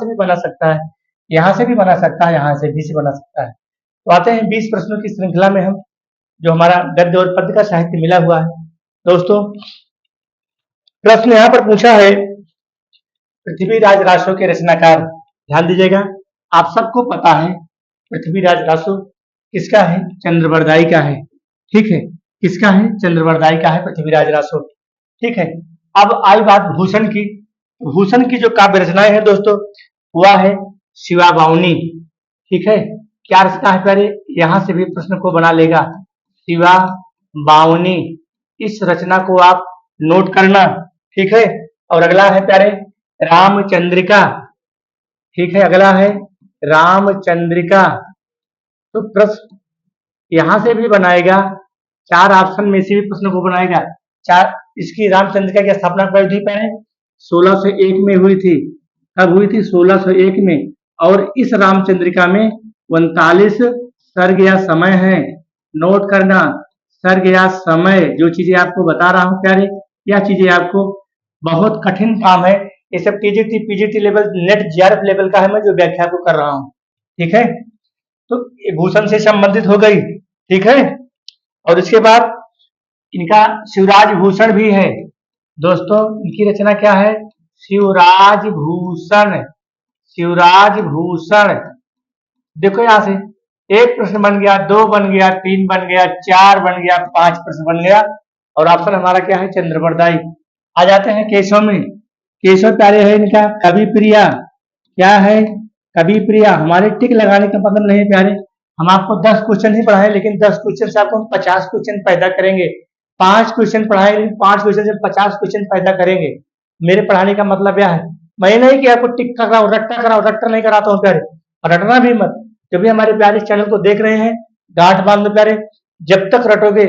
से भी बना सकता है, यहाँ से भी बना सकता है, यहाँ से भी से बना सकता है। तो आते हैं 20 प्रश्नों की श्रृंखला में हम, जो हमारा गद्य और पद्य का साहित्य मिला हुआ है। दोस्तों, प्रश्न यहाँ पर पूछा है, पृथ्वीराज रासो के रचनाकार, ध्यान दीजिएगा, आप सबको पता है पृथ्वीराज रासो किसका है, चंद्रबरदाई का है, ठीक है, किसका है, चंद्रबरदाई का है पृथ्वीराज रासो, ठीक है। अब आई बात भूषण की। भूषण की जो काव्य रचनाएं हैं दोस्तों, वह है शिवा बावनी, ठीक है। क्या रचना है प्यारे, यहां से भी प्रश्न को बना लेगा, शिवा बावनी, इस रचना को आप नोट करना, ठीक है। और अगला है प्यारे रामचंद्रिका, ठीक है, अगला है रामचंद्रिका। तो प्रश्न यहां से भी बनाएगा, 4 ऑप्शन में से भी प्रश्न को बनाएगा। इसकी रामचंद्रिका की स्थापना कब थी प्यारे, 1601 में हुई थी। कब हुई थी, 1601 में। और इस रामचंद्रिका में 39 सर्ग या समय है, नोट करना, सर्ग या समय। जो चीजें आपको बता रहा हूं प्यारे, यह चीजें आपको बहुत कठिन काम है, ये सब TGT PGT level, net GRF level का है, मैं जो व्याख्या को कर रहा हूं, ठीक है। तो भूषण से संबंधित हो गई, ठीक है। और इसके बाद इनका शिवराज भूषण भी है दोस्तों, इनकी रचना क्या है, शिवराज भूषण, शिवराज भूषण। देखो यहां से एक प्रश्न बन गया, 2 बन गया, 3 बन गया, 4 बन गया, 5 प्रश्न बन गया, और ऑप्शन हमारा क्या है, चंद्रबरदाई। आ जाते हैं केशव में। केशव प्यारे है इनका कवि प्रिया, क्या है, कवि प्रिया। हमारे टिक लगाने का मतलब नहीं प्यारे, हम आपको 10 क्वेश्चन ही पढ़ाए, लेकिन 10 क्वेश्चन से आपको हम 50 क्वेश्चन पैदा करेंगे। 5 क्वेश्चन पढ़ाए, लेकिन 5 क्वेश्चन से 50 क्वेश्चन पैदा करेंगे। मेरे पढ़ाने का मतलब यह है, मैं नहीं कि आपको टिक कराऊं, रट्टा कराऊं, रट्टा नहीं कराता हूँ प्यारे, रटना भी मत। जब भी हमारे प्यारे इस चैनल को देख रहे हैं, गांठ बांध लो प्यारे, जब तक रटोगे,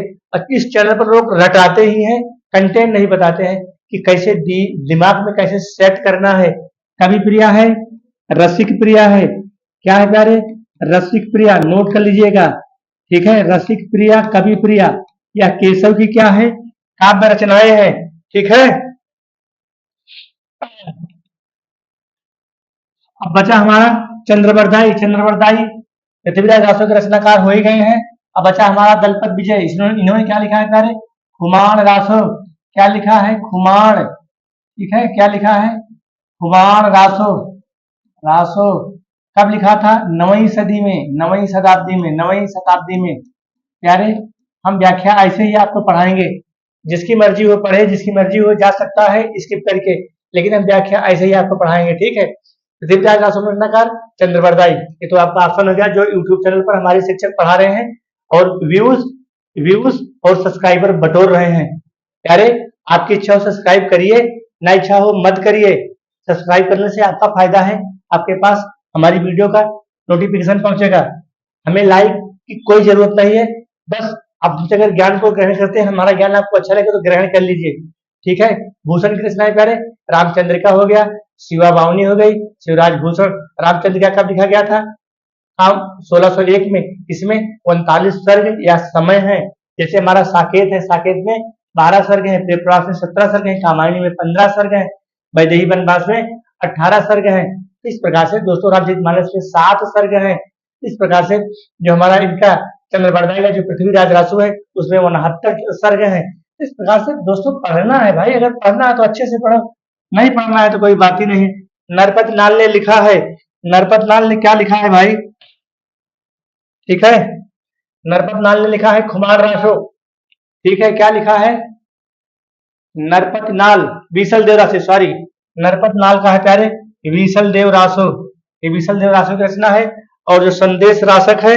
इस चैनल पर लोग रटाते ही हैं, कंटेंट नहीं बताते हैं कि कैसे दिमाग में कैसे सेट करना है। कवि प्रिया है, रसिक प्रिया है, क्या है प्यारे, रसिक प्रिया, नोट कर लीजिएगा, ठीक है। रसिक प्रिया, कवि प्रिया, यह केशव की क्या है, काव्य रचनाएं हैं, ठीक है। अब बचा हमारा चंद्रबरदाई। चंद्रबरदाई पृथ्वीराज रासो के रचनाकार हो ही गए हैं। अब बचा हमारा दलपत विजय, इन्होंने क्या लिखा है प्यारे, खुमान रासो, क्या लिखा है, खुमान, ठीक है, क्या लिखा है, खुमान रासो। रासो कब लिखा था, 9वीं सदी में, 9वीं शताब्दी में, 9वीं शताब्दी में। प्यारे हम व्याख्या ऐसे ही आपको पढ़ाएंगे, जिसकी मर्जी हो पढ़े, जिसकी मर्जी हो जा सकता है स्किप करके, लेकिन हम व्याख्या ऐसे ही आपको पढ़ाएंगे, ठीक है। पृथ्वीराज रासो रचनाकार चंद्रबरदाई, ये तो आपका ऑप्शन हो गया, जो यूट्यूब चैनल पर हमारे शिक्षक पढ़ा रहे हैं और व्यूज और सब्सक्राइबर बटोर रहे हैं। प्यारे आपकी इच्छा हो सब्सक्राइब करिए, ना इच्छा हो मत करिए। सब्सक्राइब करने से आपका फायदा है, आपके पास हमारी वीडियो का नोटिफिकेशन पहुंचेगा। हमें लाइक की कोई जरूरत नहीं है, बस आप हमसे अगर ज्ञान को ग्रहण करते हैं, हमारा ज्ञान आपको अच्छा लगे तो ग्रहण कर लीजिए, ठीक है। भूषण की रचनाएं प्यारे, रामचंद्रिका हो गया, शिवा बावनी हो गई, शिवराज भूषण। रामचंद्रिका कब लिखा गया था, 1601 में। इसमें 39 सर्ग या समय है, जैसे हमारा साकेत है, साकेत में 12 सर्ग है, प्रेमप्रवास में 17 सर्ग है, कामायनी में 15 सर्ग है, वैदेही वनवास में 18 सर्ग है। इस प्रकार से दोस्तों रामचरितमानस में 7 सर्ग है। इस प्रकार से जो हमारा इनका चंद्रबरदाई का जो पृथ्वीराज रासो है, उसमें 69 सर्ग है। इस प्रकार से दोस्तों पढ़ना है भाई, अगर पढ़ना है तो अच्छे से पढ़ो, नहीं पढ़ना है तो कोई बात ही नहीं। नरपत नाल ने लिखा है, नरपत नाल ने क्या लिखा है भाई, ठीक है, नरपत नाल ने लिखा है खुमान रासो, ठीक है, क्या लिखा है, नरपत नाल, बीसल देव रासो, सॉरी, नरपत नाल का है प्यारे बीसल देव रासो, ये बीसल देव रासो की रचना है। और जो संदेश रासक है,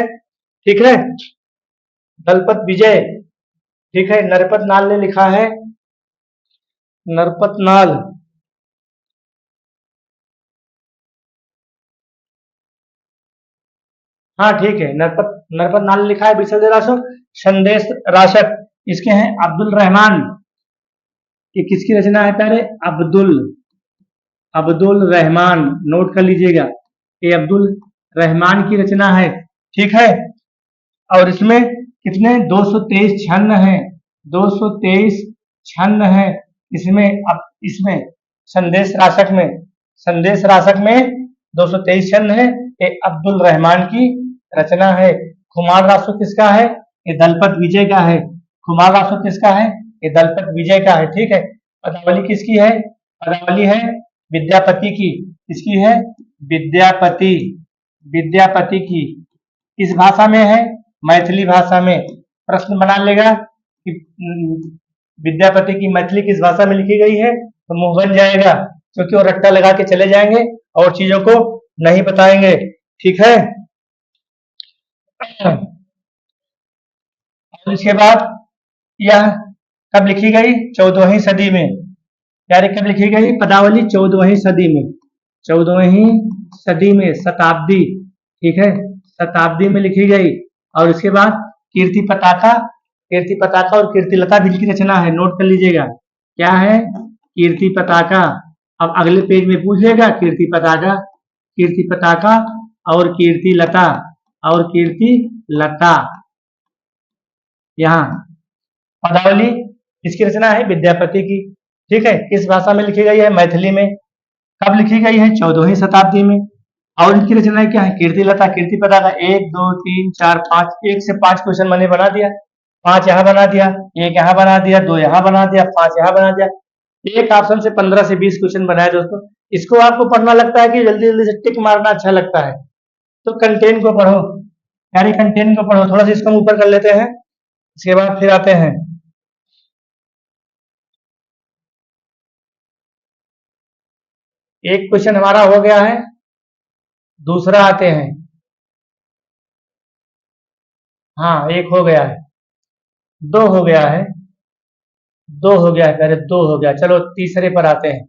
ठीक है, दलपत विजय, ठीक है, नरपत नाल ने लिखा है, नरपत नाल, हाँ ठीक है, नरपत नाल ने लिखा है बीसल देव रासो। संदेश रासक इसके हैं अब्दुल रहमान, ये किसकी रचना है प्यारे, अब्दुल रहमान, नोट कर लीजिएगा, ये अब्दुल रहमान की रचना है, ठीक है। और इसमें कितने 223 छंद हैं, 223 छंद हैं इसमें। अब इसमें संदेश रासक में 223 छंद है, ये अब्दुल रहमान की रचना है। खुमार रासो किसका है? ये दलपत विजय का है। खुमार रासो किसका है? ये दलपत विजय का है। ठीक है। पदावली किसकी है? पदावली है विद्यापति की। किसकी है? विद्यापति, विद्यापति की। किस भाषा में है? मैथिली भाषा में। प्रश्न बना लेगा कि विद्यापति की मैथिली किस भाषा में लिखी गई है, तो मुंह बन जाएगा, क्योंकि वो रट्टा लगा के चले जाएंगे और चीजों को नहीं बताएंगे। ठीक है। और इसके बाद यह कब लिखी गई? 14वीं सदी में। यानी कब लिखी गई पदावली? 14वीं सदी में। 14वीं सदी में, शताब्दी। ठीक है, शताब्दी में लिखी गई। और उसके बाद कीर्ति पताका, कीर्ति पताका और कीर्तिलता भी की रचना है, नोट कर लीजिएगा। क्या है? कीर्ति पताका। अब अगले पेज में पूछ लेगा कीर्ति पताका, कीर्ति पताका और कीर्तिलता, और कीर्तिलता। यहाँ पदावली किसकी रचना है? विद्यापति की। ठीक है। किस भाषा में लिखी गई है? मैथिली में। कब लिखी गई है? 14वीं शताब्दी में। और इनकी रचनाएं क्या है? कीर्तिलता, कीर्ति पताका। 1 2 3 4 5, 1 से 5 क्वेश्चन मैंने बना दिया। 5 यहाँ बना दिया, 1 यहाँ बना दिया, 2 यहाँ बना दिया, 5 यहाँ बना दिया। एक ऑप्शन से 15 से 20 क्वेश्चन बनाए दोस्तों। इसको आपको पढ़ना लगता है कि जल्दी जल्दी से टिक मारना अच्छा लगता है, तो कंटेंट को पढ़ो, यानी कंटेंट को पढ़ो। थोड़ा सा इसको ऊपर कर लेते हैं, इसके बाद फिर आते हैं। एक क्वेश्चन हमारा हो गया है, दूसरा आते हैं। हाँ, एक हो गया है, 2 हो गया है, 2 हो गया है, पहले 2 हो गया। चलो तीसरे पर आते हैं।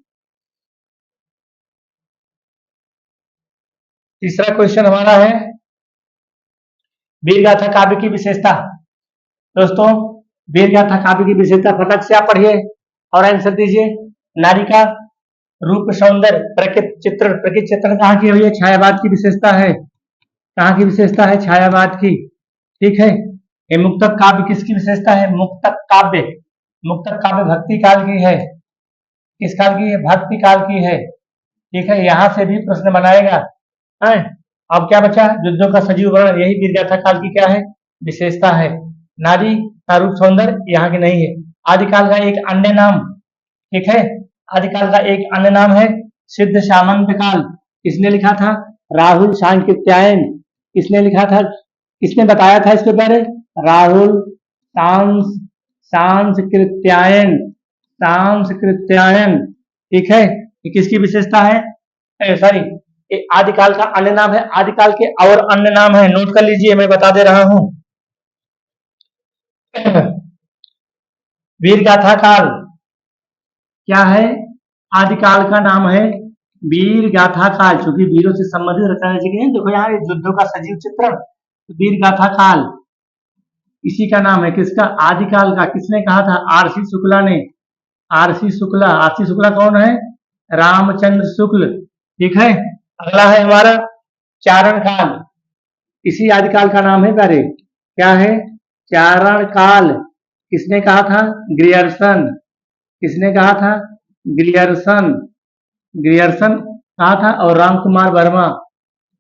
तीसरा क्वेश्चन हमारा है वीर गाथा काव्य की विशेषता। दोस्तों, वीर गाथा काव्य की विशेषता फटक से आप पढ़िए और आंसर दीजिए। नारी का रूप, सौंदर्य, प्रकृति चित्रण कहाँ की हुई है? छायावाद की विशेषता है। कहाँ की विशेषता है? छायावाद की। ठीक है। ये मुक्तक काव्य किसकी विशेषता है? मुक्तक काव्य, मुक्तक काव्य भक्ति काल की है। किस काल की है? भक्ति काल की है। ठीक है। यहां से भी प्रश्न बनाएगा। अब क्या बचा? युद्धों का सजीव वर्णन, यही वीरगाथा काल की क्या है? विशेषता है। नारी का रूप सौंदर्य यहाँ की नहीं है। आदिकाल का एक अन्य नाम, ठीक है, आदिकाल का एक अन्य नाम है सिद्ध सामंत काल। किसने लिखा था? राहुल सांकृत्यायन। किसने लिखा था? किसने बताया था इसके बारे? राहुल सांस्कृत्यायन, सांस्कृत्यायन। ठीक है। ये किसकी विशेषता है? सॉरी, ये आदिकाल का अन्य नाम है। आदिकाल के और अन्य नाम है, नोट कर लीजिए, मैं बता दे रहा हूं। वीर गाथा काल क्या है? आदिकाल का नाम है वीर गाथा काल, क्योंकि वीरों से संबंधित रचना लिखी गई है। देखो यहाँ युद्धों का सजीव चित्रण, वीर गाथा काल इसी का नाम है। किसका? आदिकाल का। किसने कहा था? आरसी शुक्ला ने। आरसी शुक्ला, आरसी शुक्ला कौन है? रामचंद्र शुक्ल। ठीक है। अगला है हमारा चारण काल, इसी आदिकाल का नाम है। प्यारे क्या है? चारण काल। किसने कहा था? ग्रियर्सन। किसने कहा था? ग्रियर्सन, ग्रियर्सन कहा था। और रामकुमार वर्मा,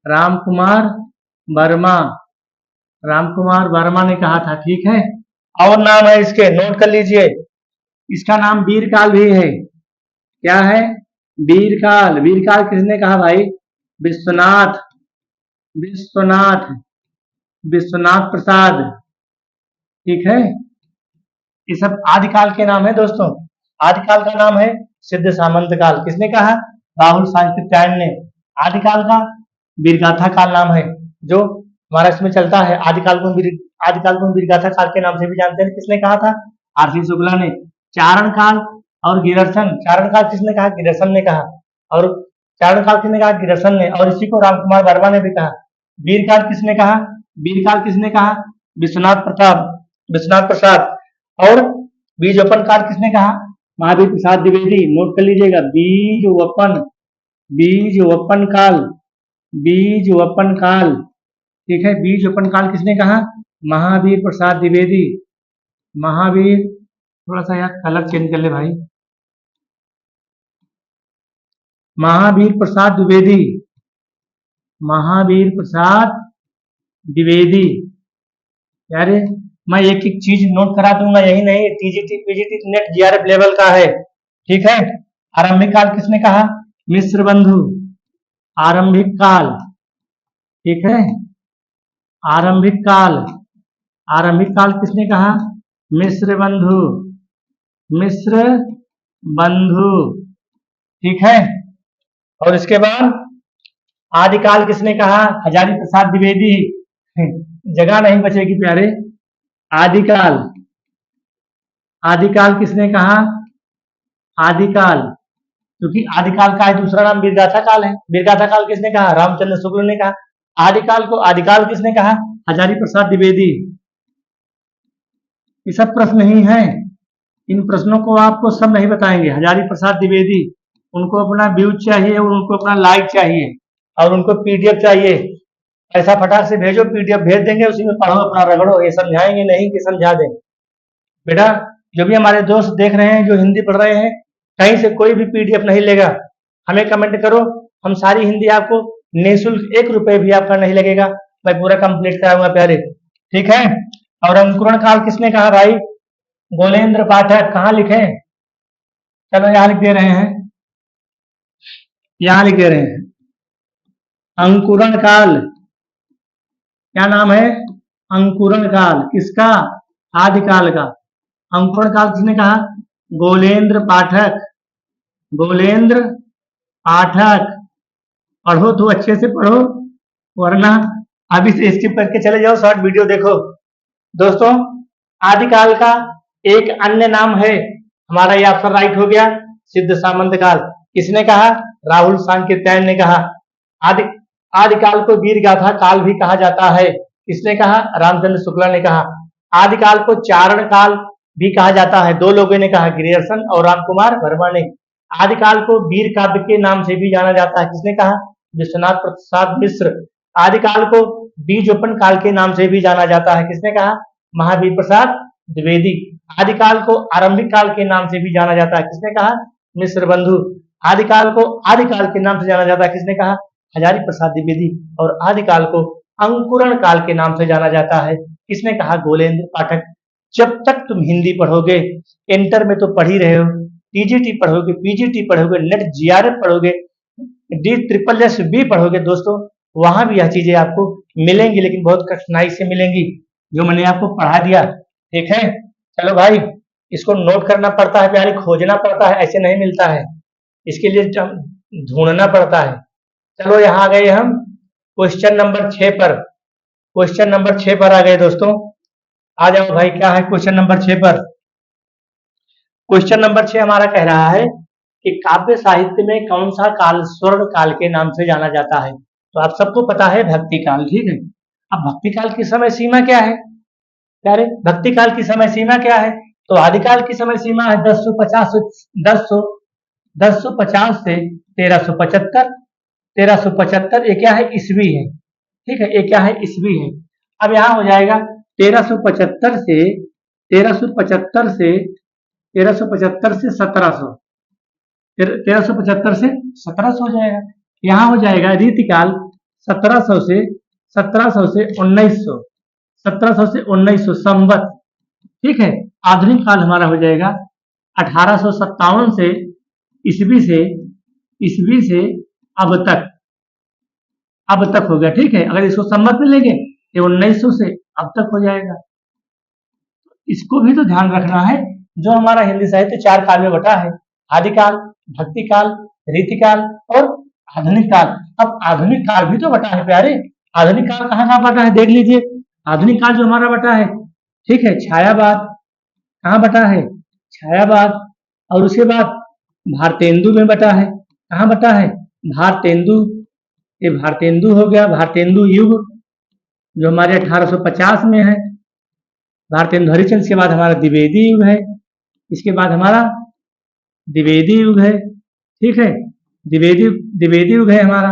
रामकुमार वर्मा, रामकुमार वर्मा ने कहा था। ठीक है। और नाम है इसके, नोट कर लीजिए। इसका नाम वीरकाल भी है। क्या है? वीरकाल। वीरकाल किसने कहा भाई? विश्वनाथ, विश्वनाथ, विश्वनाथ प्रसाद। ठीक है। ये सब आदिकाल के नाम है दोस्तों। आदिकाल का नाम है सिद्ध सामंत काल। किसने कहा? राहुल सांकृत्यायन ने। आदिकाल का वीरगाथा काल नाम है, जो हमारा इसमें चलता है। आदिकाल को वीरगाथा काल के नाम से भी जानते हैं। किसने कहा था? आरसी शुक्ला ने। चारण काल और गिरसन, चारण काल किसने कहा? गिरसन ने कहा। और चारण काल किसने कहा? गिरसन ने। और इसी को रामकुमार वर्मा ने भी कहा। वीरकाल किसने कहा? वीरकाल किसने कहा? विश्वनाथ प्रताप, विश्वनाथ प्रसाद। और बीजोपन काल किसने कहा? महावीर प्रसाद द्विवेदी। नोट कर लीजिएगा, बीजवपन, बीजवपन काल, बीजवपन काल। ठीक है। बीजवपन काल किसने कहा? महावीर प्रसाद द्विवेदी। महावीर, थोड़ा सा यार कलर चेंज कर ले भाई, महावीर प्रसाद द्विवेदी। महावीर प्रसाद द्विवेदी। यार मैं एक एक चीज नोट करा दूंगा, यही नहीं TGT PGT net GRF level का है, ठीक है। आरंभिक काल किसने कहा? मिस्र बंधु। आरंभिक काल, ठीक है। आरंभिक काल, आरंभिक काल किसने कहा? मिस्र बंधु। मिस्र बंधु, ठीक है। और इसके बाद आदिकाल किसने कहा? हजारी प्रसाद द्विवेदी। जगह नहीं बचेगी प्यारे। आदिकाल, आदिकाल किसने कहा? आदिकाल, क्योंकि आदिकाल का दूसरा नाम वीरगाथा काल है। वीरगाथा काल किसने कहा? रामचंद्र शुक्ल ने कहा। आदिकाल को आदिकाल किसने कहा? हजारी प्रसाद द्विवेदी। ये सब प्रश्न ही हैं, इन प्रश्नों को आपको सब नहीं बताएंगे। हजारी प्रसाद द्विवेदी, उनको अपना व्यूज चाहिए और उनको अपना लाइक चाहिए और उनको पीडीएफ चाहिए। ऐसा फटाक से भेजो, पीडीएफ भेज देंगे, उसी में पढ़ो, अपना रगड़ो। ये समझाएंगे नहीं कि समझा दें। बेटा जो भी हमारे दोस्त देख रहे हैं जो हिंदी पढ़ रहे हैं, कहीं से कोई भी पीडीएफ नहीं लेगा, हमें कमेंट करो, हम सारी हिंदी आपको निःशुल्क, 1 रुपए भी आपका नहीं लगेगा, मैं पूरा कंप्लीट कराऊंगा प्यारे, ठीक है। और अंकुरण काल किसने कहा भाई? गोलेंद्र पाठक। कहाँ लिखे? चलो यहाँ लिख दे रहे हैं, यहाँ लिख दे रहे हैं। अंकुरण काल, क्या नाम है? अंकुरण काल किसका? आदिकाल का। अंकुरण काल किसने कहा? गोलेंद्र पाठक। गोलेंद्र पाठक। पढ़ो तो अच्छे से पढ़ो, वरना अभी से स्किप करके चले जाओ, शॉर्ट वीडियो देखो। दोस्तों आदिकाल का एक अन्य नाम है, हमारा ये ऑप्शन राइट हो गया, सिद्ध सामंत काल। किसने कहा? राहुल सांकृत्यायन ने कहा। आदिकाल को वीरगाथा काल भी कहा जाता है। किसने कहा? रामचंद्र शुक्ला ने कहा। आदिकाल को चारण काल भी कहा जाता है, 2 लोगों ने कहा, ग्रियर्सन और रामकुमार वर्मा ने। आदिकाल को वीर काव्य के नाम से भी जाना जाता है। किसने कहा? विश्वनाथ प्रसाद मिश्र। आदिकाल को बीजोपन काल के नाम से भी जाना जाता है। किसने कहा? महावीर प्रसाद द्विवेदी। आदिकाल को आरंभिक काल के नाम से भी जाना जाता है। किसने कहा? मिश्र बंधु। आदिकाल को आदिकाल के नाम से जाना जाता है। किसने कहा? हजारी प्रसाद द्विवेदी। और आदिकाल को अंकुरण काल के नाम से जाना जाता है। किसने कहा? गोलेंद्र पाठक। जब तक तुम हिंदी पढ़ोगे, इंटर में तो पढ़ ही रहे हो, टीजीटी पढ़ोगे, पीजीटी पढ़ोगे, नेट जीआरएफ पढ़ोगे, DSSS पढ़ोगे दोस्तों, वहां भी यह चीजें आपको मिलेंगी, लेकिन बहुत कठिनाई से मिलेंगी, जो मैंने आपको पढ़ा दिया, ठीक है। चलो भाई, इसको नोट करना पड़ता है प्यारे, खोजना पड़ता है, ऐसे नहीं मिलता है, इसके लिए ढूंढना पड़ता है। चलो यहाँ आ गए हम क्वेश्चन नंबर 6 पर। क्वेश्चन नंबर 6 पर आ गए दोस्तों, आ जाओ भाई। क्या है क्वेश्चन नंबर 6 पर? क्वेश्चन नंबर 6 हमारा कह रहा है कि काव्य साहित्य में कौन सा काल स्वर्ण काल के नाम से जाना जाता है? तो आप सबको पता है भक्ति काल, ठीक है। अब भक्ति काल की समय सीमा क्या है प्यारे? भक्ति काल की समय सीमा क्या है? तो आदिकाल की समय सीमा है 1050 से 1375। 1375 ये क्या है? ईस्वी है, ठीक है। ये क्या है? ईस्वी है। अब यहाँ हो जाएगा 1375 से 1375 से 1375 से 1700, 1375 से 1700 हो जाएगा। यहाँ हो जाएगा रीतिकाल 1700 से 1900, 1700 से 1900 संवत, ठीक है। आधुनिक काल हमारा हो जाएगा 1857 से ईस्वी से अब तक हो गया, ठीक है। अगर इसको संवत में लेंगे तो 1900 से अब तक हो जाएगा। इसको भी तो ध्यान रखना है, जो हमारा हिंदी साहित्य 4 काल में बटा है, आदिकाल, भक्ति काल, रीतिकाल और आधुनिक काल। अब आधुनिक काल भी तो बटा है प्यारे। आधुनिक काल कहाँ बटा है? देख लीजिए, आधुनिक काल जो हमारा बटा है, ठीक है, छायावाद कहाँ बटा है? छायावाद। और उसके बाद भारतेंदु में बटा है। कहाँ बटा है? भारतेंदु। ये भारतेंदु हो गया, भारतेंदु युग जो हमारे 1850 में है, भारतेंदु हरिश्चंद्र। के बाद हमारा द्विवेदी युग है, इसके बाद हमारा द्विवेदी युग है, ठीक है। द्विवेदी युग है हमारा,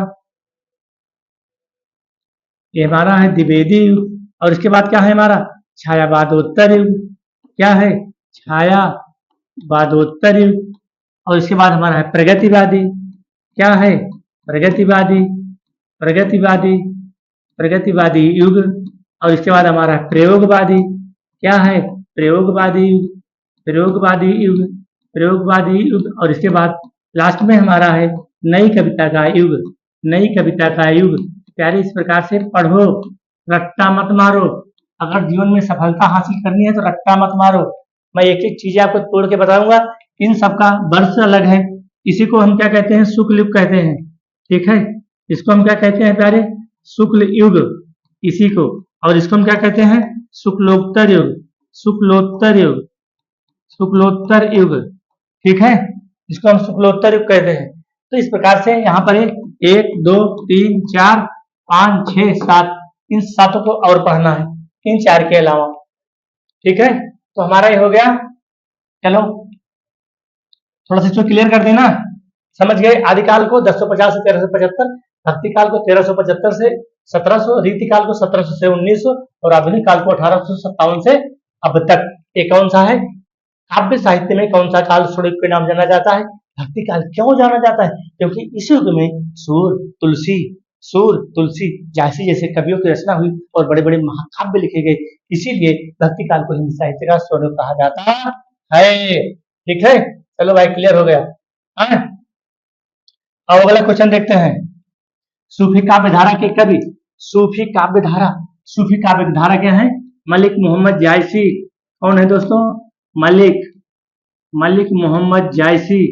ये हमारा है द्विवेदी युग। और इसके बाद क्या है हमारा? छायावादोत्तर युग। क्या है? छायावादोत्तर युग। और इसके बाद हमारा है प्रगतिवादी। क्या है? प्रगतिवादी। प्रगतिवादी, प्रगतिवादी युग, और इसके बाद हमारा प्रयोगवादी, क्या है, प्रयोगवादी युग, प्रयोगवादी युग, प्रयोगवादी युग, और इसके बाद लास्ट में हमारा है नई कविता का युग, नई कविता का युग। प्यारे इस प्रकार से पढ़ो, रट्टा मत मारो। अगर जीवन में सफलता हासिल करनी है तो रट्टा मत मारो। मैं एक एक चीजें आपको तोड़ के बताऊंगा, इन सबका वर्ष अलग है। इसी को हम क्या कहते हैं, शुक्ल युग कहते हैं, ठीक है। इसको हम क्या कहते हैं प्यारे, शुक्ल युग, इसी को। और इसको हम क्या कहते हैं, शुक्लोत्तर युग, शुक्लोत्तर युग, शुक्लोत्तर युग, ठीक है। इसको हम शुक्लोत्तर युग कहते हैं। तो इस प्रकार से यहाँ पर 1 2 3 4 5 6 7, इन सातों को और पढ़ना है, इन 4 के अलावा, ठीक है। तो हमारा ये हो गया। चलो थोड़ा सा इसको क्लियर कर देना, समझ गए। आदिकाल को 1050 से 1375, भक्ति काल को 1375 से 1700, रीति काल को 1700 से 1900, और आधुनिक काल को 1857 से अब तक। ये कौन सा है, काव्य साहित्य में कौन सा काल स्वरूप के नाम जाना जाता है, भक्ति काल। क्यों जाना जाता है, क्योंकि इस युग में सूर तुलसी जैसे जैसे कवियों की रचना हुई और बड़े बड़े महाकाव्य लिखे गए, इसीलिए भक्ति काल को हिंदी साहित्य का स्वरूप कहा जाता है, ठीक है। चलो भाई क्लियर हो गया। अब अगला क्वेश्चन देखते हैं। सूफी काव्य धारा के कवि, सूफी काव्य धारा, सूफी काव्य धारा क्या है, मलिक मोहम्मद जायसी। कौन है दोस्तों, मलिक मोहम्मद जायसी।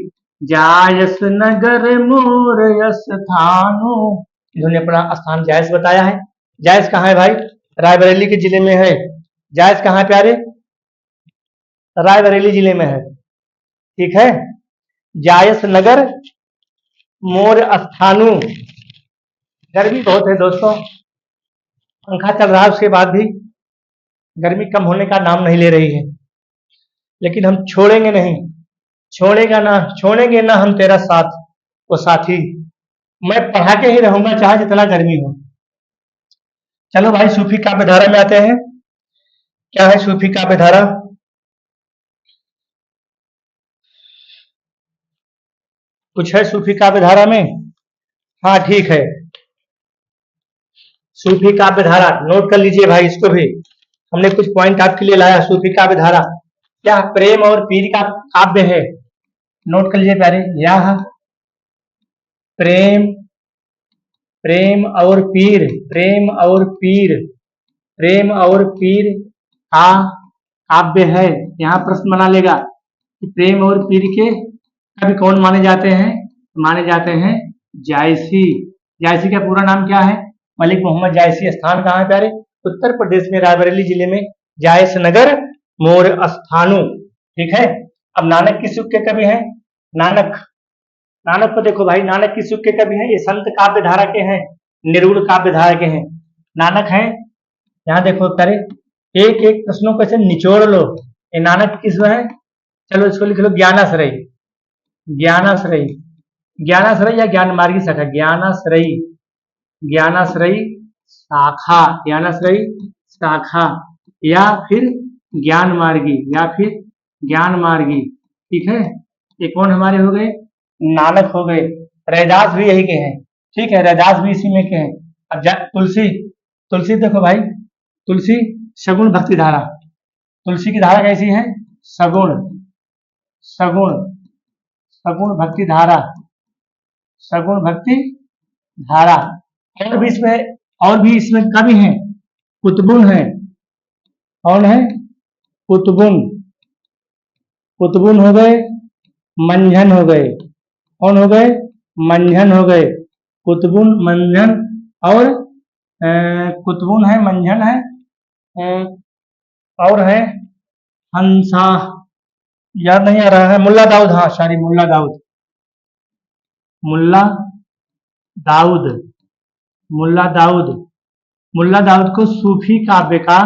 जायस नगर मोर स्थानु, इन्होंने अपना स्थान जायस बताया है। जायस कहाँ है भाई, रायबरेली के जिले में है। जायस कहाँ है प्यारे, रायबरेली जिले में है, ठीक है। जायस नगर मोर स्थानु। गर्मी बहुत है दोस्तों, पंखा चल रहा है, उसके बाद भी गर्मी कम होने का नाम नहीं ले रही है, लेकिन हम छोड़ेंगे नहीं, छोड़ेंगे ना हम तेरा साथ, वो साथी। मैं पढ़ा के ही रहूंगा चाहे जितना गर्मी हो। चलो भाई सूफी काव्य धारा में आते हैं। क्या है सूफी काव्य धारा, कुछ है सूफी काव्य धारा में, हाँ ठीक है। सूफी काव्य धारा नोट कर लीजिए भाई, इसको भी हमने कुछ पॉइंट आपके लिए लाया। सूफी काव्य धारा क्या प्रेम और पीर का काव्य है, नोट कर लीजिए प्यारे। यह प्रेम और पीर, प्रेम और पीर का काव्य है। यहाँ प्रश्न बना लेगा कि प्रेम और पीर के कवि कौन माने जाते हैं, माने जाते हैं जायसी। जायसी का पूरा नाम क्या है, मलिक मोहम्मद जायसी। स्थान कहाँ है प्यारे, उत्तर प्रदेश में रायबरेली जिले में जायस नगर मोर स्थानु, ठीक है। अब नानक किस युग के कवि हैं, नानक को देखो भाई, नानक किस युग के कवि हैं, ये संत काव्य धारा के हैं, निर्गुण काव्य धारा के हैं, नानक हैं। यहाँ देखो प्यारे, एक एक प्रश्नों को ऐसे निचोड़ लो। ये नानक किस है, चलो इसको लिख लो ज्ञानाश्रयी, ज्ञानाश्रयी, ज्ञानाश्रयी या ज्ञान मार्गी शाखा, ज्ञानाश्रयी, ज्ञानाश्रयी शाखा, ज्ञानाश्रयी शाखा, या फिर ज्ञान मार्गी, या फिर ज्ञान मार्गी, ठीक है। ये कौन हमारे हो गए, नानक हो गए। रैदास भी यही के हैं, ठीक है, रैदास भी इसी में के हैं। अब तुलसी, तुलसी देखो भाई, तुलसी सगुण भक्ति धारा, तुलसी की धारा कैसी है, सगुण, सगुण, सगुण भक्ति धारा, सगुण भक्ति धारा। और भी इसमें कवि हैं, कुतुबुन है। कौन है, कुतुबुन, कुतुबुन हो गए, मंझन हो गए। कौन हो गए, मंझन हो गए, कुतुबुन मंझन, और कुतुबुन है, मंझन है, और है हंसा, याद नहीं आ रहा है, मुल्ला दाऊद, हाँ सॉरी, मुल्ला दाऊद, मुल्ला दाऊद, मुल्ला दाऊद। मुल्ला दाऊद को सूफी काव्य का,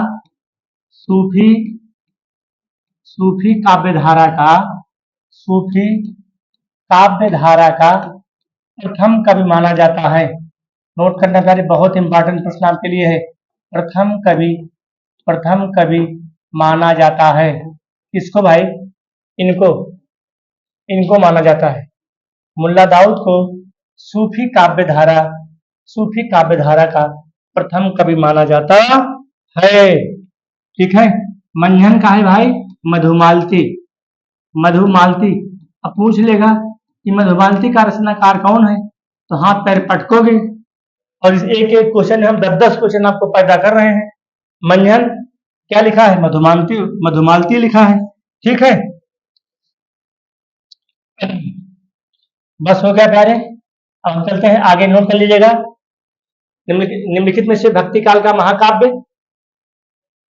सूफी काव्य धारा का, सूफी काव्य धारा का प्रथम कवि माना जाता है। नोट करना प्यारे, बहुत इंपॉर्टेंट प्रश्न आपके लिए है। प्रथम कवि माना जाता है किसको भाई, इनको माना जाता है। मुल्ला दाऊद को सूफी काव्य धारा सूफी काव्य धारा का प्रथम कवि माना जाता है। ठीक है, मंझन का है भाई मधुमालती। मधुमालती अब पूछ लेगा कि मधुमालती का रचनाकार कौन है, तो हाथ पैर पटकोगे। और इस एक एक क्वेश्चन में हम 10-10 क्वेश्चन आपको पैदा कर रहे हैं। मंझन क्या लिखा है, मधुमालती, मधुमालती लिखा है। ठीक है, बस हो गया प्यारे। अब हम चलते हैं आगे, नोट कर लीजिएगा। निम्नलिखित में से भक्ति काल का महाकाव्य,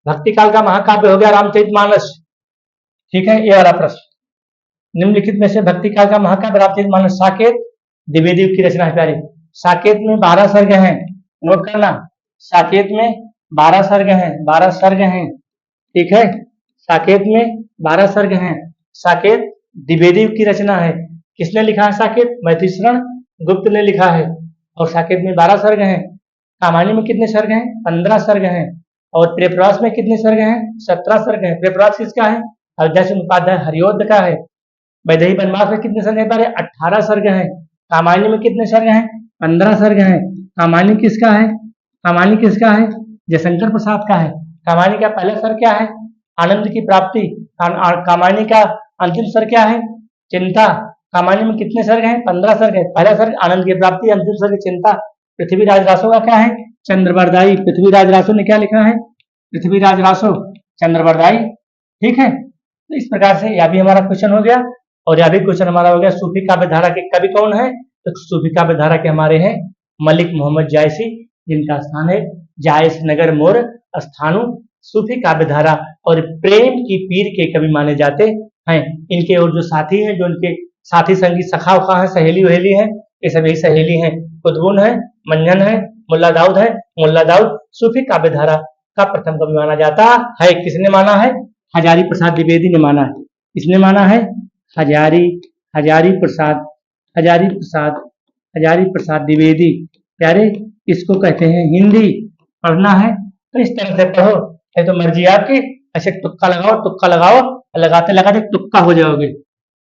भक्ति काल का महाकाव्य हो गया रामचरितमानस। ठीक है, ये वाला प्रश्न। निम्नलिखित में से भक्ति काल का महाकाव्य रामचरितमानस। साकेत द्विवेदी की रचना है प्यारे। साकेत में 12 सर्ग हैं, नोट करना। साकेत में 12 सर्ग हैं, 12 सर्ग हैं। ठीक है, साकेत में 12 सर्ग हैं। साकेत द्विवेदी की रचना है। किसने लिखा है साकेत, मैथिशरण गुप्त ने लिखा है। और साकेत में 12 सर्ग हैं। कामायनी में कितने सर्ग हैं, 15 सर्ग हैं। और प्रेपरास में कितने सर्ग हैं, 17 सर्ग हैं। प्रेपरास किसका है, अयोध्या उपाध्याय हरियोध का है। वैदेही वनवास में कितने सर्ग हैं, 18 सर्ग हैं। कामायनी में कितने सर्ग हैं, 15 सर्ग हैं। कामायनी किसका है, कामायनी किसका है, जयशंकर प्रसाद का है। कामायनी का पहला सर्ग क्या है, आनंद की प्राप्ति। कामायनी का अंतिम सर्ग क्या है, चिंता। कामायनी में कितने सर्ग हैं, 15 सर्ग है। पहला सर्ग आनंद की प्राप्ति, अंतिम सर्ग चिंता। पृथ्वीराज रासो का क्या है, चंद्रबरदाई। पृथ्वीराज रासो ने क्या लिखा है, पृथ्वीराज रासो चंद्रबरदाई। ठीक है, तो इस प्रकार से यह भी हमारा क्वेश्चन हो गया। और यह भी क्वेश्चन हमारा हो गया सूफी काव्य धारा के कवि कौन है, तो सूफी काव्य धारा के हमारे हैं मलिक मोहम्मद जायसी, जिनका स्थान है जायस नगर मोर स्थानु। सूफी काव्य धारा और प्रेम की पीर के कवि माने जाते हैं। इनके और जो साथी हैं, जो इनके साथी संगी सखा उखा है, सहेली वहेली है, ये सभी सहेली हैं। कुतुबुन है, मंझन है, मुल्ला दाऊद है। मुल्ला दाऊद सूफी काव्य धारा का प्रथम कवि माना जाता है। किसने माना है, हजारी प्रसाद द्विवेदी ने माना है। किसने माना है, हजारी प्रसाद द्विवेदी। प्यारे इसको कहते हैं हिंदी। पढ़ना है तो इस तरह से पढ़ो, है तो मर्जी आपकी। ऐसे तुक्का लगाओ, तुक्का लगाओ, लगाते लगाते तुक्का हो जाओगे।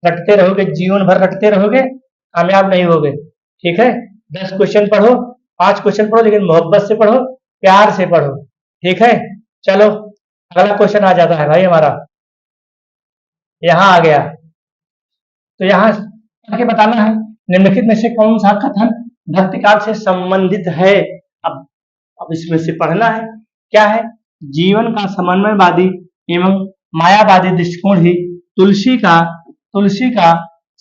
रटते रहोगे, जीवन भर रटते रहोगे, कामयाब नहीं होगे। ठीक है, 10 क्वेश्चन पढ़ो, 5 क्वेश्चन पढ़ो, लेकिन मोहब्बत से पढ़ो, प्यार से पढ़ो। ठीक है, चलो अगला क्वेश्चन आ जाता है भाई हमारा, यहाँ आ गया। तो यहाँ के बताना है निम्नलिखित में से कौन सा कथन भक्ति काल से संबंधित है। अब इसमें से पढ़ना है, क्या है, जीवन का समन्वयवादी एवं मायावादी दृष्टिकोण ही तुलसी का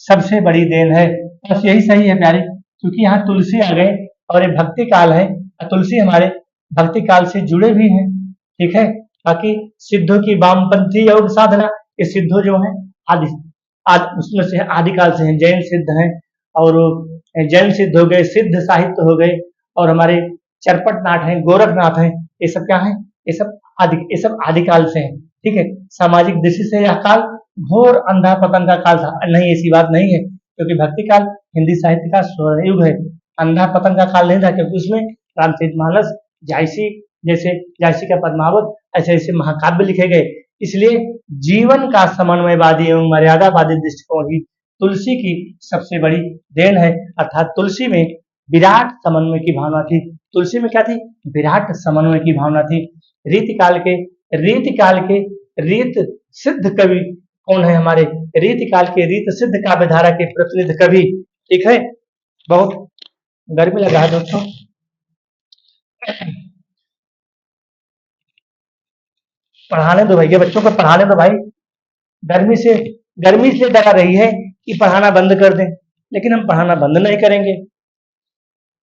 सबसे बड़ी देन है। बस यही सही है प्यारे, क्योंकि यहाँ तुलसी आ गए और ये भक्ति काल है, तुलसी हमारे भक्ति काल से जुड़े भी हैं। ठीक है, बाकी सिद्धों की वामपंथी योग साधना, ये सिद्धों जो है उसमें से आदिकाल से हैं, जैन सिद्ध हैं। और जैन सिद्ध हो गए, सिद्ध साहित्य हो गए, और हमारे चरपटनाथ हैं, गोरखनाथ हैं, ये सब क्या है, ये सब आदिकाल से हैं। ठीक है, सामाजिक दृष्टि से यह काल घोर अंधा पतन का काल था। नहीं, ऐसी बात नहीं है, क्योंकि भक्ति काल हिंदी साहित्य का स्वर्ण युग है। अंधा पतन का काल नहीं था, क्योंकि उसमें रामचरितमानस, जायसी का पद्मावत, ऐसे ऐसे महाकाव्य लिखे गए। इसलिए जीवन का समन्वयवादी एवं मर्यादावादी दृष्टिकोण ही तुलसी की सबसे बड़ी देन है। अर्थात तुलसी में विराट समन्वय की भावना थी। तुलसी में क्या थी, विराट समन्वय की भावना थी। रीतिकाल के रीत सिद्ध कवि कौन है, हमारे रीतिकाल के रीत सिद्ध काव्य धारा के प्रतिनिधि कवि। ठीक है, बहुत गर्मी लगा है दोस्तों, पढ़ाने दो भैया, बच्चों को पढ़ाने दो भाई। गर्मी से डरा रही है कि पढ़ाना बंद कर दें, लेकिन हम पढ़ाना बंद नहीं करेंगे।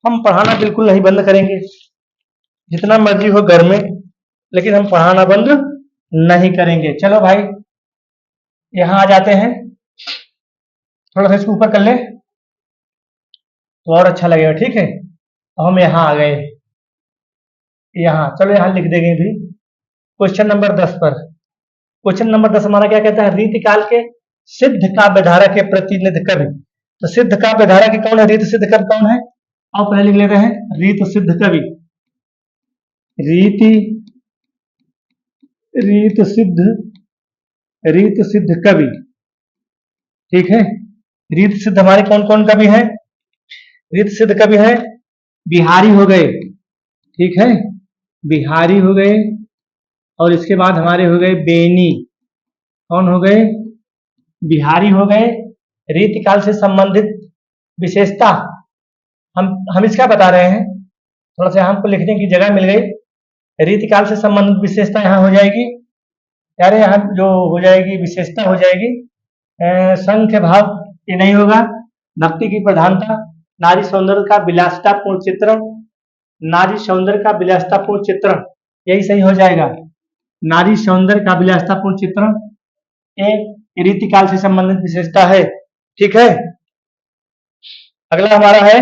हम पढ़ाना बिल्कुल नहीं बंद करेंगे, जितना मर्जी हो घर में, लेकिन हम पढ़ाना बंद नहीं करेंगे। चलो भाई, यहाँ आ जाते हैं, थोड़ा सा इसको ऊपर कर ले तो और अच्छा लगेगा। ठीक है, तो हम यहाँ आ गए, यहाँ चलो, यहाँ लिख देंगे भी क्वेश्चन नंबर 10 पर। क्वेश्चन नंबर 10 हमारा क्या कहता है, रीतिकाल के सिद्ध काव्य धारा के प्रतिनिधि कवि। तो सिद्ध काव्य धारा के कौन है, रीत सिद्ध कवि कौन है, आप पहले लिख लेते हैं, रीत सिद्ध कवि। रीत सिद्ध कवि। ठीक है, रीत सिद्ध हमारे कौन कौन कवि हैं, रीत सिद्ध कवि है बिहारी हो गए, ठीक है, बिहारी हो गए। और इसके बाद हमारे हो गए बेनी। कौन हो गए? बिहारी हो गए। रीतिकाल से संबंधित विशेषता हम इसका बता रहे हैं, थोड़ा सा हमको लिखने की जगह मिल गई। रीतिकाल से संबंधित विशेषता यहाँ हो जाएगी, यार यहाँ जो हो जाएगी विशेषता हो जाएगी संख्य भाव, ये नहीं होगा। भक्ति की प्रधानता, नारी सौंदर्य का विलासितापूर्ण चित्रण, नारी सौंदर्य का विलासितापूर्ण चित्रण, यही सही हो जाएगा। नारी सौंदर्य का विलासितापूर्ण चित्रण एक रीतिकाल से संबंधित विशेषता है, ठीक है। अगला हमारा है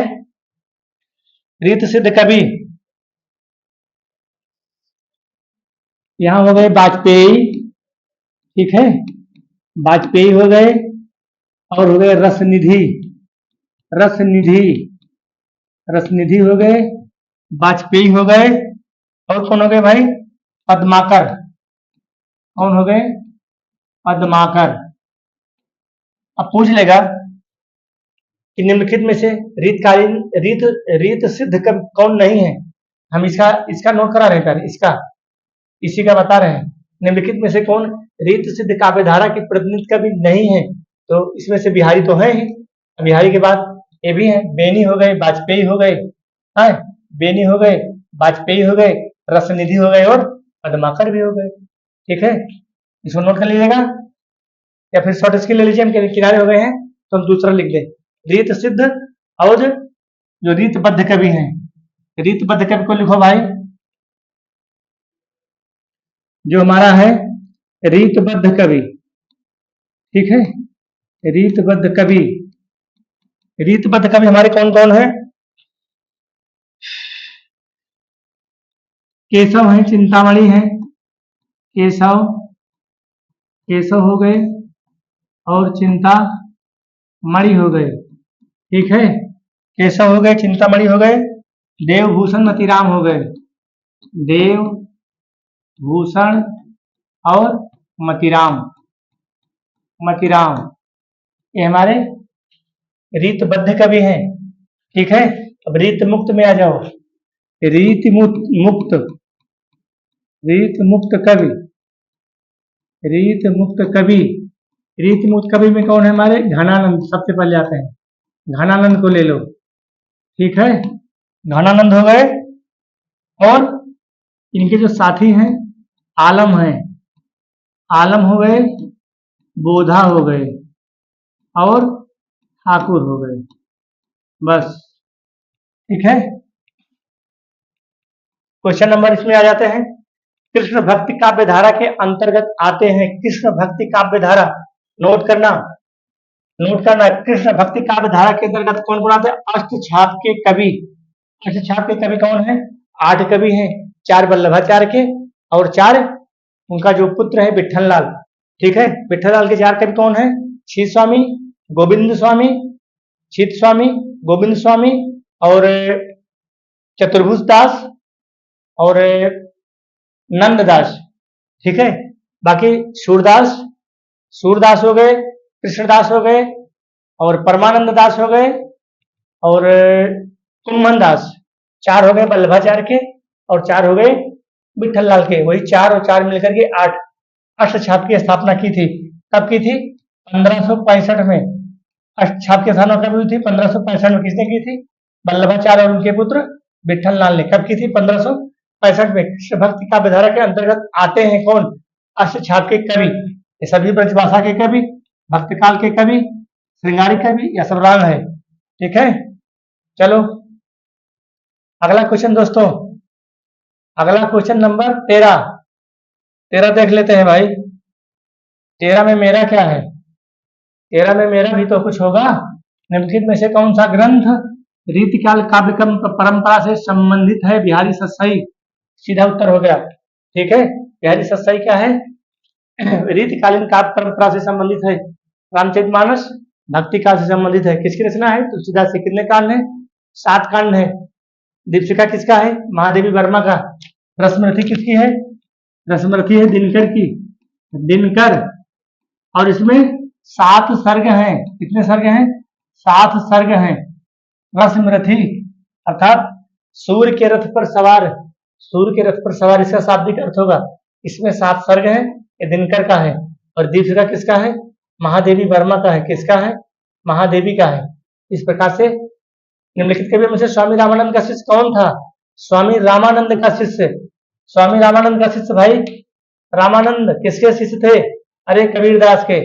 रीत सिद्ध कवि। यहां हो गए वाजपेयी, ठीक है, वाजपेयी हो गए। और हो गए रसनिधि, रसनिधि, रसनिधि हो गए, वाजपेयी हो गए। और कौन हो गए भाई? पद्माकर। कौन हो गए? पद्माकर। अब पूछ लेगा कि निम्नलिखित में से रीतकालीन रीत सिद्ध कौन नहीं है। हम इसका नोट करा रहे हैं, इसका इसी का बता रहे हैं। निम्नलिखित में से कौन रीत सिद्ध काव्यधारा की प्रतिनिधित्व कवि नहीं है? तो इसमें से बिहारी तो है ही, बिहारी के बाद ये भी है, बेनी हो गए, वाजपेयी हो गए, हाँ, बेनी हो गए, वाजपेयी हो गए, रसनिधि हो गए और पद्माकर भी हो गए, ठीक है। इसको नोट कर लीजिएगा, या फिर शॉर्ट स्किल ले लीजिए, हम किनारे हो गए हैं तो हम दूसरा लिख दें। रीत सिद्ध और जो रीतबद्ध कवि हैं, रीतबद्ध कवि को लिखो भाई, जो हमारा है रीतबद्ध कवि, ठीक है, रीतबद्ध कवि। रीतबद्ध कवि हमारे कौन कौन है? केशव है, चिंतामणि है, केशव, केशव हो गए और चिंतामणि हो गए, ठीक है। केशव हो गए, चिंतामणि हो गए, देवभूषण मतीराम हो गए, देवभूषण और मतीराम, मतीराम, ये हमारे रीतबद्ध कवि हैं, ठीक है। अब रीत मुक्त में आ जाओ, रीत मुक्त, रीत मुक्त कवि, रीत मुक्त कवि। रीत मुक्त कवि में कौन है हमारे? घनानंद, सबसे पहले आते हैं, घनानंद को ले लो, ठीक है, घनानंद हो गए। और इनके जो साथी हैं आलम हैं, आलम हो गए, बोधा हो गए और ठाकुर हो गए, बस, ठीक है। क्वेश्चन नंबर इसमें आ जाते हैं, कृष्ण भक्ति काव्य धारा के अंतर्गत आते हैं। कृष्ण भक्ति काव्य धारा नोट करना, नोट करना, कृष्ण भक्ति काव्य धारा के अंतर्गत कौन कौन आते हैं? अष्टछाप के कवि, अष्टछाप के कवि कौन है? 8 कवि हैं, 4 वल्लभाचार्य के और 4 उनका जो पुत्र है विठल लाल, ठीक है। विठल लाल के 4 कवि कौन है? शीत स्वामी, गोविंद स्वामी, शीत स्वामी, गोविंद स्वामी और चतुर्भुज दास और नंददास, ठीक है। बाकी सूरदास, सूरदास हो गए, कृष्णदास हो गए और परमानंद दास हो गए और कुम्भन दास, 4 हो गए वल्लभाचार्य के और 4 हो गए विठल लाल के। वही 4 और 4 मिलकर के 8 अष्टछाप की स्थापना की थी। कब की थी? 1565 में अष्टछाप की स्थापना कब हुई थी? 1565 में। किसने की थी? वल्लभाचार्य और उनके पुत्र विठल लाल ने। कब की थी? 1565 में। कृष्ण भक्ति काव्य धारा के अंतर्गत आते हैं कौन? अष्टछाप के कवि। ये सभी ब्रजभाषा के कवि, भक्तकाल के कवि, श्रृंगारी कवि या सबरांग है, ठीक है। चलो अगला क्वेश्चन दोस्तों, अगला क्वेश्चन नंबर 13 देख लेते हैं भाई। 13 में मेरा क्या है? 13 में मेरा भी तो कुछ होगा। निम्नलिखित में से कौन सा ग्रंथ रीतिकाल काव्य परंपरा से संबंधित है? बिहारी सतसई, सीधा उत्तर हो गया, ठीक है। बिहारी सतसई क्या है? रीतिकालीन काव्य परंपरा से संबंधित है। रामचरितमानस भक्ति काल से संबंधित है। किसकी रचना है? तुलसीदास से। कितने कांड है? 7 कांड है। दीपशिखा किसका है? महादेवी वर्मा का। रसमरथी किसकी है? रसमरथी है दिनकर की, दिनकर। और इसमें 7 सर्ग हैं। कितने सर्ग हैं? 7 सर्ग हैं। रसमरथी अर्थात सूर्य के रथ पर सवार, सूर्य के रथ पर सवार, इसका शाब्दिक अर्थ होगा, इसमें 7 सर्ग है, ये दिनकर का है, और दीर्घ किसका है, महादेवी वर्मा का है, किसका है, महादेवी का है। इस प्रकार से निम्नलिखित कवियों में से स्वामी रामानंद का शिष्य कौन था, स्वामी रामानंद का शिष्य, स्वामी रामानंद का शिष्य भाई रामानंद किसके शिष्य थे, अरे कबीरदास के,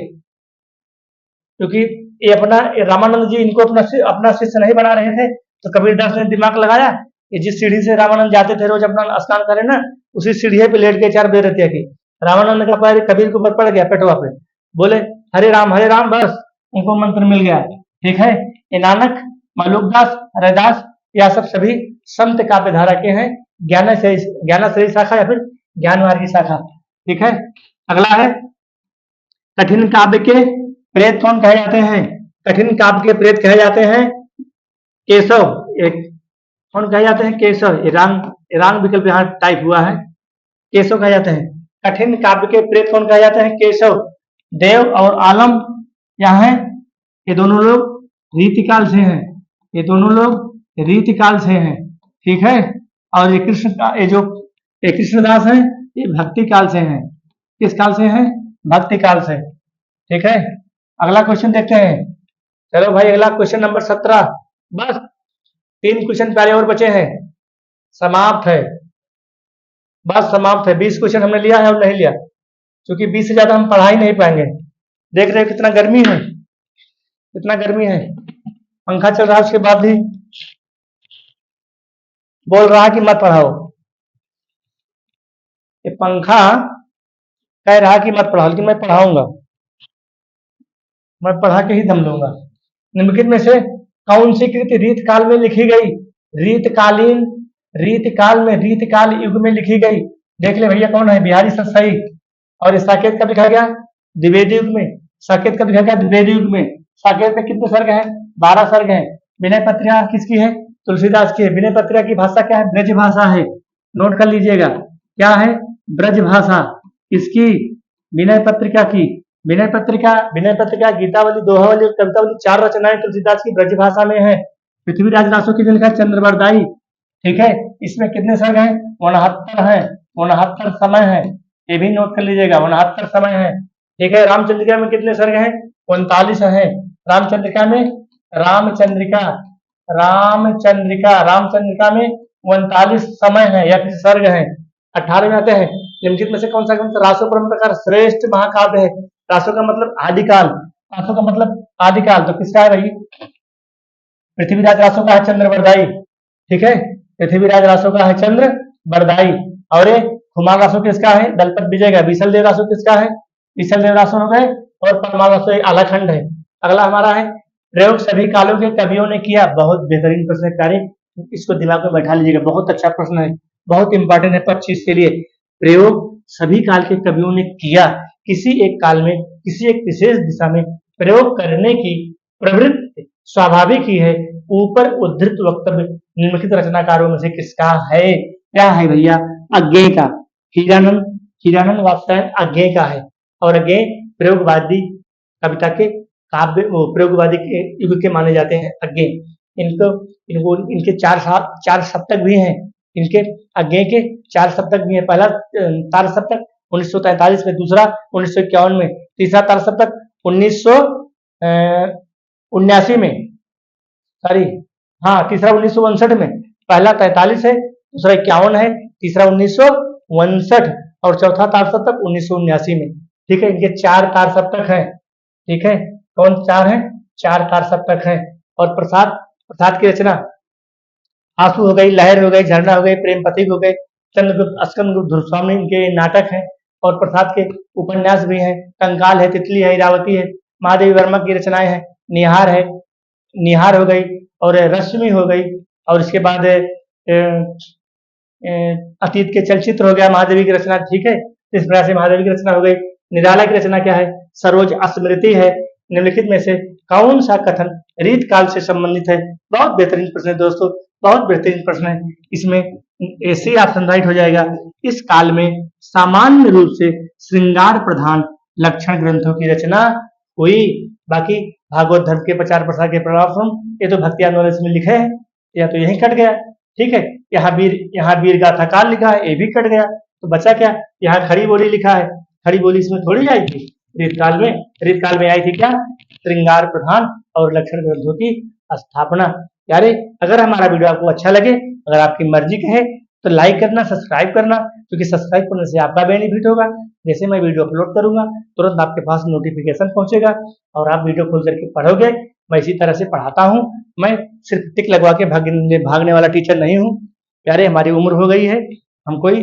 क्योंकि ये अपना रामानंद जी इनको अपना शिष्य नहीं बना रहे थे, तो कबीरदास ने दिमाग लगाया कि जिस सीढ़ी से रामानंद जाते थे रोज अपना स्नान करें ना, उसी सीढ़ी पे लेट के 4 बेरतिया की, रामानंद का पैर कबीर के ऊपर पड़ गया पेटवा पे, बोले हरे राम, बस उनको मंत्र मिल गया। ठीक है, ये नानक, मालूकदास, हरिदास, यह सब सभी संत काव्य धारा के हैं, ज्ञानाश्रयी शाखा या फिर ज्ञान मार्गी शाखा। ठीक है, अगला है कठिन काव्य के प्रेत कौन कहे जाते हैं, कठिन काव्य के प्रेत कहे जाते हैं केशव, एक कौन कहे जाते हैं, केशव, रंग विकल्प यहाँ टाइप हुआ है, केशव कहे जाते हैं। कठिन काव्य के प्रेत कौन कहे जाते हैं, केशव। देव और आलम यहाँ है, ये दोनों लोग रीतिकाल से हैं, ये दोनों लोग रीतिकाल से हैं। ठीक है, और ये कृष्णदास है, ये भक्ति काल से हैं, किस काल से हैं, भक्ति काल से। ठीक है, अगला क्वेश्चन देखते हैं। चलो भाई, अगला क्वेश्चन नंबर 17, बस 3 क्वेश्चन पहले और बचे हैं, समाप्त है, बस समाप्त है। 20 क्वेश्चन हमने लिया है, अब नहीं लिया, क्योंकि 20 से ज्यादा हम पढ़ा ही नहीं पाएंगे। देख रहे हो कितना गर्मी है, कितना गर्मी है, पंखा चल रहा है, उसके बाद भी बोल रहा है कि मत पढ़ाओ, ये पंखा कह रहा कि मत पढ़ाओ, लेकिन मैं पढ़ाऊंगा, मैं पढ़ा के ही दम लूंगा। निम्नलिखित में से कौन सी कृति रीत काल में लिखी गई, रीतकालीन, रीतकाल में, रीतकाल युग में लिखी गई। देख ले भैया कौन है, बिहारी सतसई। और साकेत कब लिखा गया, द्विवेदी युग में, साकेत कब लिखा गया, द्विवेदी युग में। साकेत में कितने सर्ग हैं, 12 सर्ग हैं। विनय पत्रिका किसकी है, तुलसीदास की है। विनय पत्रिका की भाषा क्या है, ब्रज भाषा है, नोट कर लीजिएगा, क्या है, ब्रज भाषा। किसकी, विनय पत्रिका की। विनय पत्रिका गीतावली, दोहावली और कवितावली 4 रचनाएं तुलसीदास की ब्रज भाषा में है। पृथ्वीराज रासो की लिखा चंद्रवरदाई। ठीक है, इसमें कितने सर्ग हैं, 69 है, 69 समय है, ये भी नोट कर लीजिएगा, 69 समय है। ठीक है, रामचंद्रिका में कितने सर्ग हैं, 39 है। रामचंद्रिका में, रामचंद्रिका में 39 समय है या फिर सर्ग है। 18 में आते हैं, निम्नलिखित में से कौन सा ग्रंथ रासो परम प्रकार श्रेष्ठ महाकाव्य है। रासो का मतलब आदिकाल, रासो का मतलब आदिकाल, तो किसका है भाई, पृथ्वीराज रासो का है चंद्रवरदाई। ठीक है, पृथ्वीराज रासो का है चंद्रवरदाई। और ये कुमार रासो किसका है, दलपत विजय का। विशल देव रासो किसका है, विशल देव रासो हो गए, और परमार रासो आलाखंड है। अगला हमारा है प्रयोग सभी कालों के कवियों ने किया। बहुत बेहतरीन प्रश्न है प्यारे, इसको दिमाग में बैठा लीजिएगा, बहुत अच्छा प्रश्न है, बहुत इंपॉर्टेंट है 25 के लिए। प्रयोग सभी काल के कवियों ने किया, किसी एक काल में, किसी एक विशेष दिशा में प्रयोग करने की प्रवृत्ति स्वाभाविक ही है। ऊपर उद्धृत वक्तव्य निम्नलिखित रचनाकारों में से किसका है, क्या है भैया, अज्ञेय का। हीरानंद वात्स्यायन अज्ञेय का है, और अज्ञेय प्रयोगवादी कविता के काव्य, प्रयोगवादी के युग के माने जाते हैं अज्ञेय। इनके 4 सप्तक भी हैं, इनके अज्ञेय के 4 सप्तक भी हैं। पहला तार सप्तक 1943 में, दूसरा 1951 में, तीसरा तार सप्तक 1979 में, सॉरी हाँ, तीसरा 1959 में। पहला 43 है, दूसरा 51 है, तीसरा 1959 और चौथा तार सप्तक 1979 में। ठीक है, इनके 4 तार सप्तक हैं। ठीक है, कौन 4 हैं, 4 तार सप्तक हैं। और प्रसाद की रचना आंसू हो गई, लहर हो गई, झरना हो गई, प्रेम पथिक हो गए, चंद्रगुप्त, स्कंदगुप्त, धुरस्वामी इनके नाटक हैं। और प्रसाद के उपन्यास भी हैं, कंकाल है, तितली है, इरावती है। महादेवी वर्मा की रचनाएं हैं, निहार है, निहार हो गई, और रश्मि हो गई, और इसके बाद अतीत के चलचित्र हो गया, महादेवी की रचना। ठीक है, इस प्रकार से महादेवी की रचना हो गई। निराला की रचना क्या है, सरोज स्मृति है। निम्नलिखित में से कौन सा कथन रीत काल से संबंधित है। बहुत बेहतरीन प्रश्न है दोस्तों, बहुत बेहतरीन प्रश्न है। इसमें ऐसे ऑप्शन राइट हो जाएगा, इस काल में सामान्य रूप से श्रृंगार प्रधान लक्षण ग्रंथों की रचना हुई। बाकी भागवत धर्म के प्रचार प्रसार के प्रभाव ये तो भक्ति आंदोलन में लिखे हैं, या तो यही कट गया। ठीक है। यहाँ वीर गाथा काल लिखा है, ये भी कट गया, तो बचा क्या? यहाँ खड़ी बोली लिखा है, खड़ी बोली इसमें थोड़ी आई थी रीतकाल में आई थी क्या? श्रृंगार प्रधान और लक्षण ग्रंथों की स्थापना। यारे अगर हमारा वीडियो आपको अच्छा लगे, अगर आपकी मर्जी कहे तो लाइक करना, सब्सक्राइब करना, क्योंकि सब्सक्राइब करने से आपका बेनिफिट होगा। जैसे मैं वीडियो अपलोड करूंगा तुरंत आपके पास नोटिफिकेशन पहुंचेगा और आप वीडियो खोल करके पढ़ोगे। मैं इसी तरह से पढ़ाता हूँ, मैं सिर्फ टिक लगवा के भागने वाला टीचर नहीं हूँ। प्यारे हमारी उम्र हो गई है, हम कोई